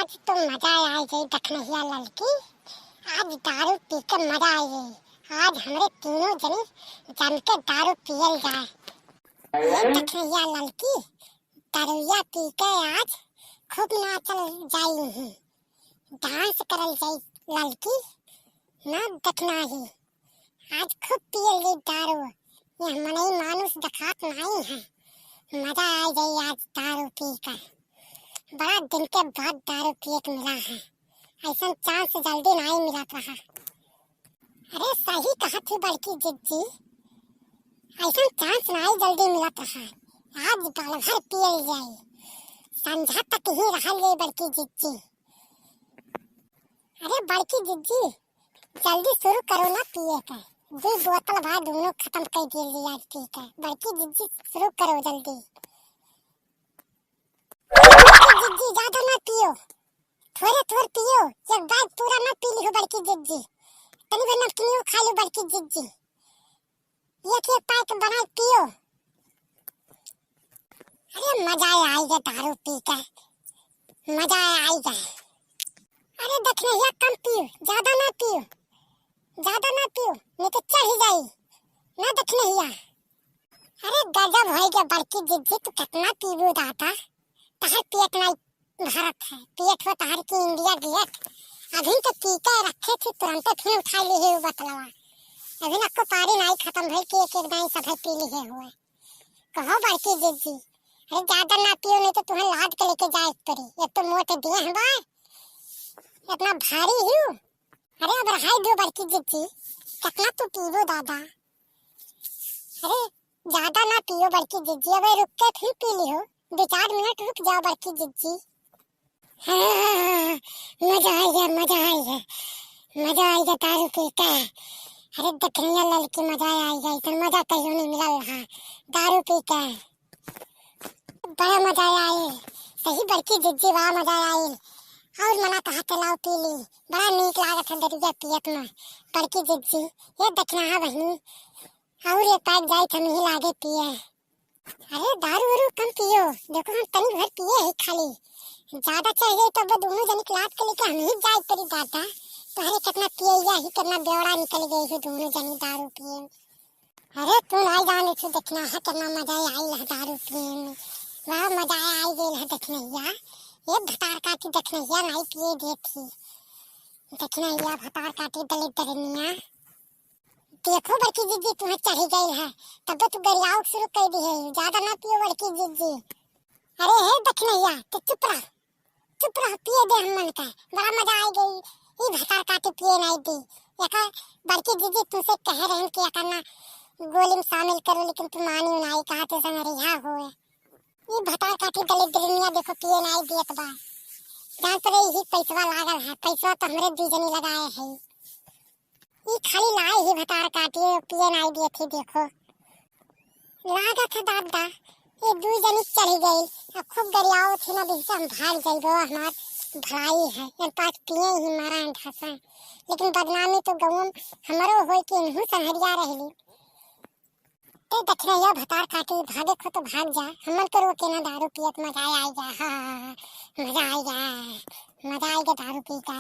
आज तो मजा आ गई दखनहिया लड़की। आज दारू पी के मजा आ गई। आज हमरे तीनों जनी जम के दारू पियल जाए। ये दखनहिया लड़की दारूया पी के आज खूब नाचल जाई, डांस करल जाई लड़की ना देखना ही। आज खूब पियल गई दारू। ये मनई मानुष दखात नहीं है। मजा आ गई आज दारू पी कर। बड़ा दिन के बाद दारू पिए के मिला है। ऐसा चांस जल्दी नहीं मिला रहा। अरे सही कहा थी बड़की जिज्जी, ऐसा चांस नहीं जल्दी मिला रहा। आज बाल भर पियल जाए, संझा तक ही रहल ये बड़की जिज्जी। अरे बड़की जिज्जी जल्दी शुरू करो ना पिए के। 2 बोतल भाई दोनों खत्म कर दिए आज पी के। बड़की जिज्जी शुरू करो जल्दी। जिज्जी ज्यादा ना पियो, थोड़े थोड़े पियो। एक बैग पूरा ना पी लियो बड़की जिज्जी। तनी भर नमकीनियो खा लो बड़की जिज्जी। एक पैक बना पियो। अरे मजा आएगा दारू पी के, मजा आएगा। अरे दखनहिया कम पियो, ज्यादा ना पियो, ज्यादा ना पियो नहीं तो चढ़ जाई ना दखनहिया। अरे गजब हो गया बड़की जिज्जी, तू कितना पीबू दाता। तहर पेट नहीं भरत है, पेट हो तहर की इंडिया गेट। अभी तो पी के रखे थे, तुरंत फिर उठा लिए हुए बतलवा। अभी आपको पारी नहीं खत्म भई के एक नहीं सब पी लिए हुए। कहो बड़की जिज्जी अरे ज्यादा ना पियो नहीं तो तुम्हें लाद के लेके जाए परी। एक तो मोटे दिए हैं भाई, इतना भारी हूँ। अरे अब रहाई दो बड़की जिज्जी, कितना तू पीबो दादा। अरे ज्यादा ना पियो बड़की जिज्जी, अब रुक के फिर पी लियो। 2-4 मिनट रुक जाओ बड़की जिज्जी। हाँ, मजा आएगा, मजा आएगा, मजा आएगा दारू पी के। अरे दखनिया लड़की मजा आएगा, इतना मजा कहीं नहीं मिला रहा दारू पी के। बड़ा मजा आए सही बड़की जिज्जी, वाह मजा आए। और मना कहा के लाओ पी ली, बड़ा नीक लागत है दरिया पियत में बड़की जिज्जी। ये देखना है बहनी, और एक पैक जाए हम ही लागे पिए। अरे दारू वारू कम पियो, देखो हम तनी भर पिए ही खाली। ज्यादा चाहिए तो वो दोनों जनी क्लास के लेके हम ही जाए परी दादा। तो अरे कितना पिए ही कितना बेवड़ा निकल गए ही दोनों जनी दारू पिए। अरे तू नहीं जाने तू देखना है कितना मजा आई है दारू पिए में। वाह मजा आई गई है देखनैया। ये भतार काटी देखनैया नहीं पिए देखी। देखनैया भतार काटी दलित दरनिया। देखो बड़की जिज्जी तुम्हें चढ़ी गई है, तब तो गरियाओ शुरू कर दी है। ज्यादा ना पियो बड़की जिज्जी। अरे हे दखनैया तो चुप रह, चुप रह, पिए दे हम मन का। बड़ा मजा आई गई। ये भतार काटी पिए नहीं दी। एका बड़की जिज्जी तुमसे कह रहे हैं कि एका ना गोली में शामिल करो, लेकिन तुम मानी नहीं, कहा तो संगरिया होए। ये भतार काटी दलित दुनिया देखो पिए नहीं दी एक बार। जान पर यही पैसा लागल है, पैसा तो हमरे 2 जनी लगाए हैं। ये खाली लाई ही भतार काटी पिए नहीं दिए थी। देखो लागत है दादा ये 2 जनी चढ़ी गई। अब खूब गरियाओ थी ना, भी हम भाग गई। वो हमार भलाई है, इन पास पिए ही मारा ढसा। लेकिन बदनामी तो गौम हमारो होई कि इन्हू संहरिया रहली। तो दखनैया भतार काटी भागे खो तो भाग जा, हमन तो रोके ना दारू पियत। मजा आएगा, हाँ मजा आएगा, मजा आएगा दारू पी का।